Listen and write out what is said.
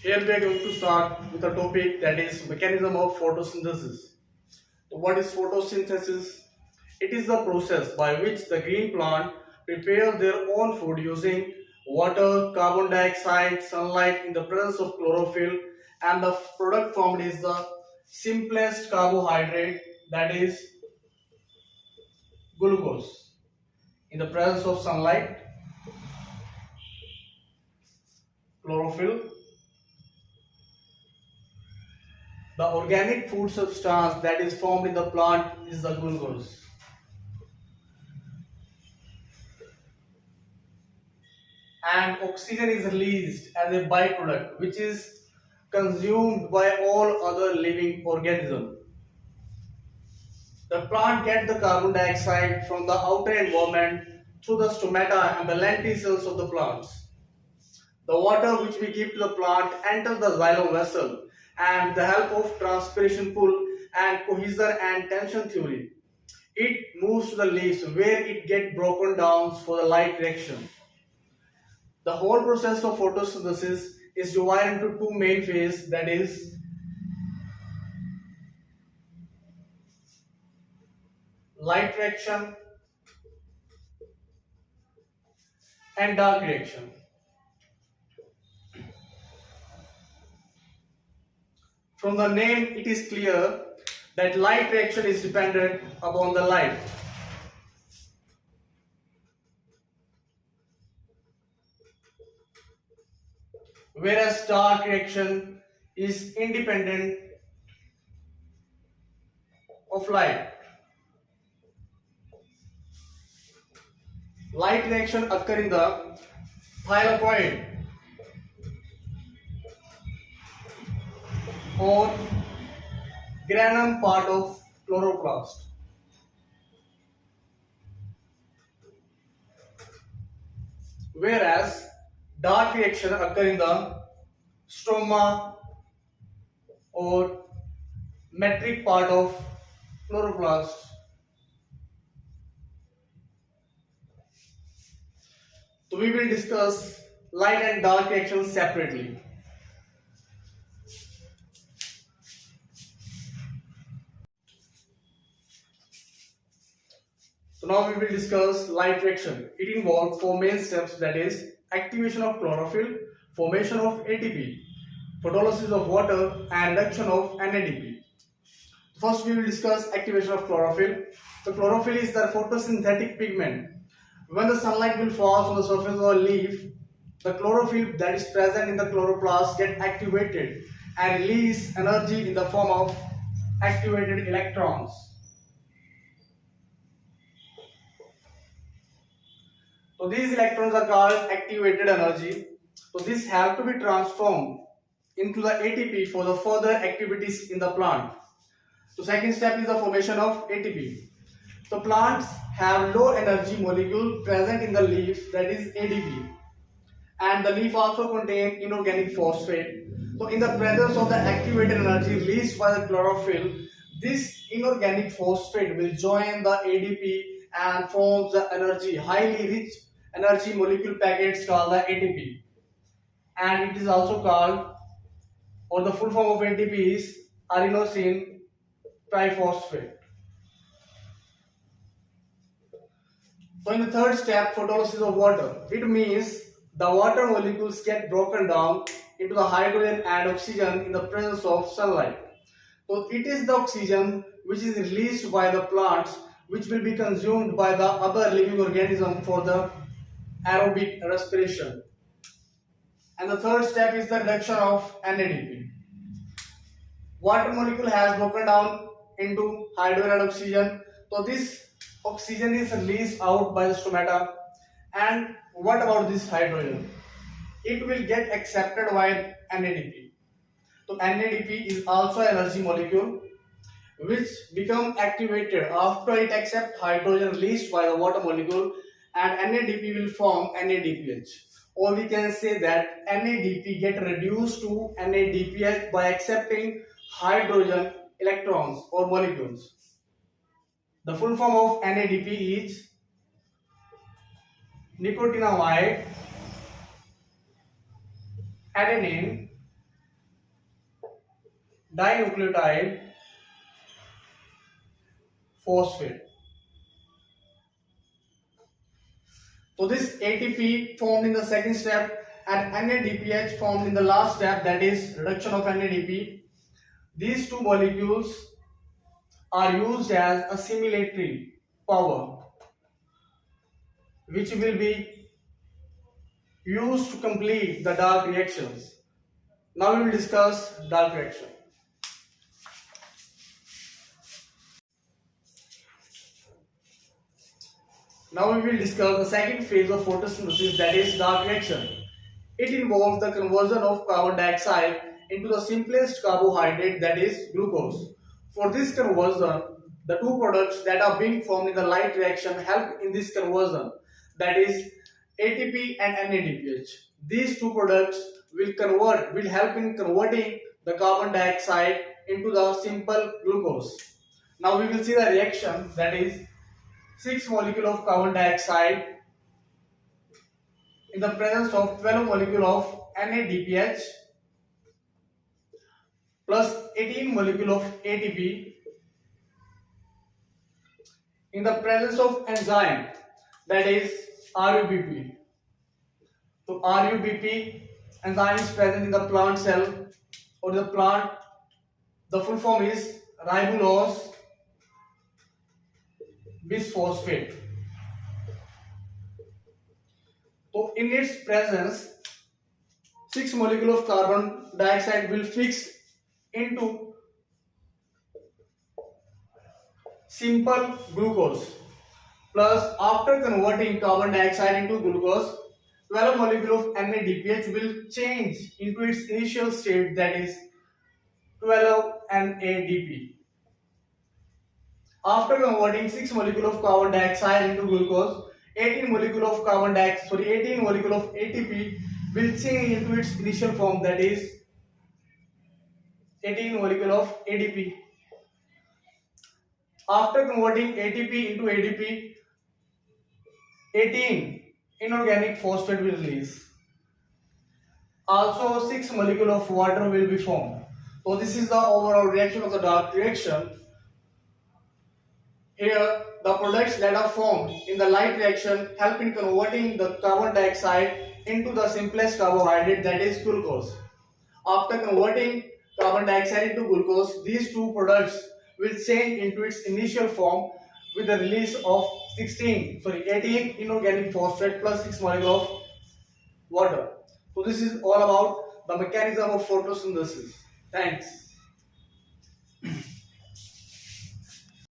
Here we are going to start with a topic that is mechanism of photosynthesis. So what is photosynthesis? It is the process by which the green plant prepares their own food using water, carbon dioxide, sunlight in the presence of chlorophyll, and the product formed is the simplest carbohydrate, that is glucose. In the presence of sunlight, chlorophyll, the organic food substance that is formed in the plant is the glucose. And oxygen is released as a byproduct which is consumed by all other living organisms. The plant gets the carbon dioxide from the outer environment through the stomata and the lenticels of the plants. The water which we give to the plant enters the xylem vessel, and with the help of transpiration pull and cohesion and tension theory, it moves to the leaves where it gets broken down for the light reaction. The whole process of photosynthesis is divided into two main phases, that is light reaction and dark reaction. From the name it is clear that light reaction is dependent upon the light. Whereas dark reaction is independent of light. Light reaction occur in the thylakoid or granum part of chloroplast. Whereas dark reaction occur in the stroma or metric part of chloroplast. So we will discuss light and dark reactions separately. So now we will discuss light reaction. It involves four main steps, that is activation of chlorophyll, formation of ATP, photolysis of water, and reduction of NADP. First we will discuss activation of chlorophyll. So chlorophyll is the photosynthetic pigment. When the sunlight will fall on the surface of a leaf, the chlorophyll that is present in the chloroplast get activated and release energy in the form of activated electrons. So these electrons are called activated energy. So these have to be transformed into the ATP for the further activities in the plant. So second step is the formation of ATP. So plants have low energy molecule present in the leaf, that is ADP, and the leaf also contains inorganic phosphate. So in the presence of the activated energy released by the chlorophyll, this inorganic phosphate will join the ADP and forms the highly rich energy molecule packets called the ATP, and it is also called, or the full form of ATP is adenosine triphosphate. So in the third step, photolysis of water, it means the water molecules get broken down into the hydrogen and oxygen in the presence of sunlight. So it is the oxygen which is released by the plants, which will be consumed by the other living organism for the aerobic respiration. And the third step is the reduction of NADP. Water molecule has broken down into hydrogen and oxygen. So this oxygen is released out by the stomata. And what about this hydrogen? It will get accepted by NADP. So NADP is also an energy molecule which become activated after it accepts hydrogen released by the water molecule, and NADP will form NADPH. Or we can say that NADP get reduced to NADPH by accepting hydrogen electrons or molecules. The full form of NADP is nicotinamide adenine dinucleotide phosphate. So this ATP formed in the second step and NADPH formed in the last step, that is reduction of NADP. These two molecules are used as assimilatory power, which will be used to complete the dark reactions. Now we will discuss dark reaction. Now we will discuss the second phase of photosynthesis, that is dark reaction. It involves the conversion of carbon dioxide into the simplest carbohydrate, that is glucose. For this conversion, the two products that are being formed in the light reaction help in this conversion, that is ATP and NADPH. These two products will help in converting the carbon dioxide into the simple glucose. Now we will see the reaction, that is 6 molecule of carbon dioxide in the presence of 12 molecule of NADPH plus 18 molecule of ATP in the presence of enzyme, that is RUBP. So RUBP enzyme is present in the plant cell or the plant. The full form is ribulose bisphosphate. So in its presence, 6 molecule of carbon dioxide will fix into simple glucose, plus after converting carbon dioxide into glucose, 12 molecule of NADPH will change into its initial state, that is 12 NADP. After converting 6 molecule of carbon dioxide into glucose, 18 molecule of ATP will change into its initial form, that is 18 molecule of ADP. After converting ATP into ADP, 18 inorganic phosphate will release. Also 6 molecule of water will be formed. So this is the overall reaction of the dark reaction. Here the products that are formed in the light reaction help in converting the carbon dioxide into the simplest carbohydrate, that is glucose. After converting carbon dioxide into glucose, these two products will change into its initial form with the release of 18 inorganic phosphate plus 6 molecule of water. So this is all about the mechanism of photosynthesis. Thanks.